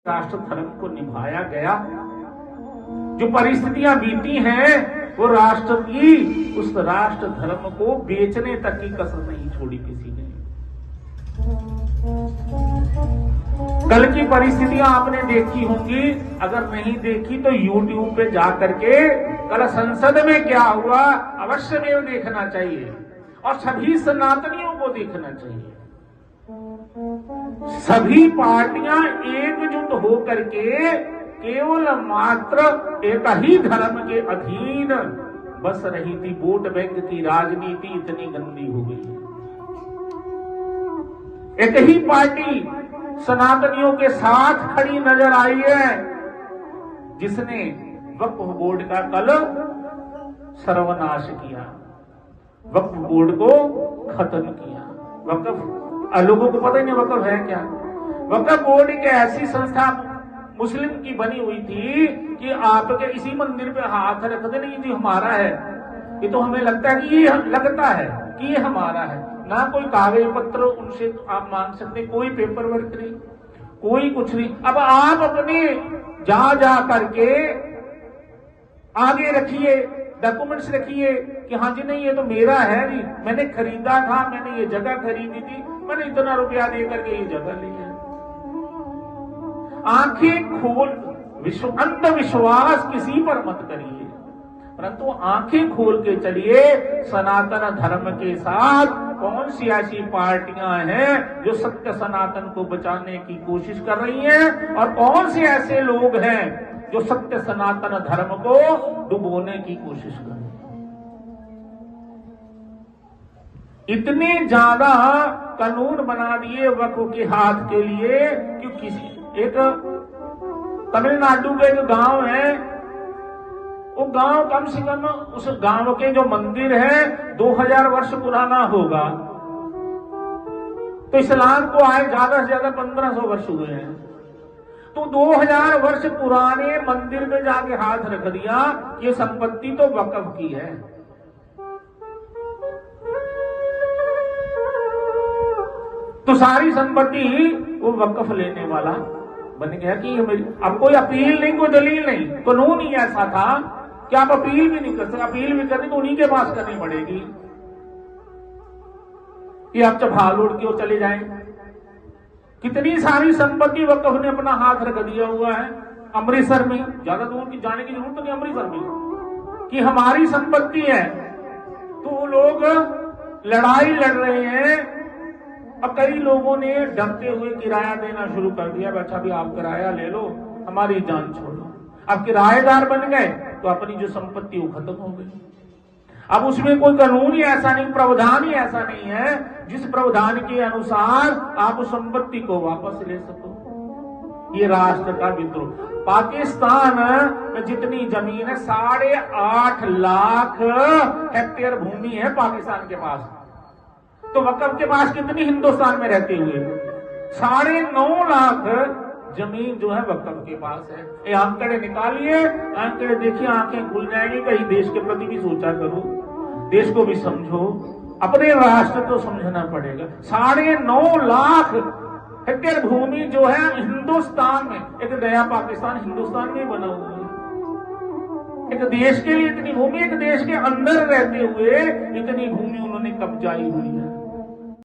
राष्ट्र धर्म को निभाया गया। जो परिस्थितियां बीती हैं वो राष्ट्र की उस राष्ट्र धर्म को बेचने तक की कसर नहीं छोड़ी किसी ने। कल की परिस्थितियां आपने देखी होंगी, अगर नहीं देखी तो YouTube पे जाकर के कल संसद में क्या हुआ अवश्य में देखना चाहिए और सभी सनातनियों को देखना चाहिए। सभी पार्टियां एकजुट होकर के केवल मात्र एक ही धर्म के अधीन बस रही थी। वोट बैंक की राजनीति इतनी गंदी हो गई। एक ही पार्टी सनातनियों के साथ खड़ी नजर आई है जिसने वक्फ बोर्ड का कल सर्वनाश किया, वक्फ बोर्ड को खत्म किया। वक्फ लोगों को पता ही नहीं वक्फ है क्या। वक्फ बोर्ड एक ऐसी संस्था मुस्लिम की बनी हुई थी कि आपके इसी मंदिर पे हाथ रख देने ये जो हमारा है, ये तो हमें लगता है कि ये लगता है कि ये हमारा है। ना कोई कागज पत्र उनसे तो आप मांग सकते, कोई पेपर वर्क नहीं, कोई कुछ नहीं। अब आप अपने जा करके आगे रखिए, डॉक्यूमेंट्स रखिए कि हाँ जी नहीं ये तो मेरा है, नहीं मैंने खरीदा था, मैंने ये जगह खरीदी थी, मैंने इतना रुपया दे करके ये जगह ली है। आंखें खोल अंधविश्वास किसी पर मत करिए, परंतु आंखें खोल के चलिए। सनातन धर्म के साथ कौन सी ऐसी पार्टियां हैं जो सत्य सनातन को बचाने की कोशिश कर रही हैं और कौन से ऐसे लोग हैं जो सत्य सनातन धर्म को डुबोने की कोशिश कर रहे हैं। इतने ज्यादा कानून बना दिए वक्फ के हाथ के लिए कि किसी एक तमिलनाडु का एक गांव है, वो गांव कम से कम उस गांव के जो मंदिर है 2000 वर्ष पुराना होगा, तो इस्लाम को आए ज्यादा से ज्यादा 1500 वर्ष हुए हैं। तो 2000 वर्ष पुराने मंदिर में जाके हाथ रख दिया, ये संपत्ति तो वक्फ की है। तो सारी संपत्ति वो वक्फ लेने वाला बन गया कि ये मेरी। अब कोई अपील नहीं, कोई दलील नहीं, कानून ही ऐसा था कि आप अपील भी नहीं कर सकते। अपील भी करनी तो उन्हीं के पास करनी पड़ेगी कि आप जब हाल उड़ के वो चले जाएं। कितनी सारी संपत्ति वक्फ ने अपना हाथ रख दिया हुआ है। अमृतसर में, ज्यादा दूर की जाने की जरूरत नहीं, अमृतसर में कि हमारी संपत्ति है, तो वो लोग लड़ाई लड़ रहे हैं। अब कई लोगों ने डरते हुए किराया देना शुरू कर दिया, अच्छा भी आप किराया ले लो, हमारी जान छोड़ो। अब किराएदार बन गए तो अपनी जो संपत्ति वो खत्म हो गई। अब उसमें कोई कानून ही ऐसा नहीं, प्रावधान ही ऐसा नहीं है जिस प्रावधान के अनुसार आप उस संपत्ति को वापस ले सको। ये राष्ट्र का विद्रोह। पाकिस्तान में जितनी जमीन है 8.5 लाख हेक्टेयर भूमि है पाकिस्तान के पास, तो वक्फ के पास कितनी हिंदुस्तान में रहते हुए 9.5 लाख जमीन जो है वक्फ के पास है। ये आंकड़े निकालिए, आंकड़े देखिए, आंखें खुल जाएंगी। कहीं देश के प्रति भी सोचा करो, देश को भी समझो, अपने राष्ट्र को समझना पड़ेगा। 9.5 लाख हेक्टेयर भूमि जो है हिंदुस्तान में, एक नया पाकिस्तान हिंदुस्तान में बना हुआ है। एक देश के लिए इतनी भूमि, एक देश के अंदर रहते हुए इतनी भूमि उन्होंने कब्जाई हुई है।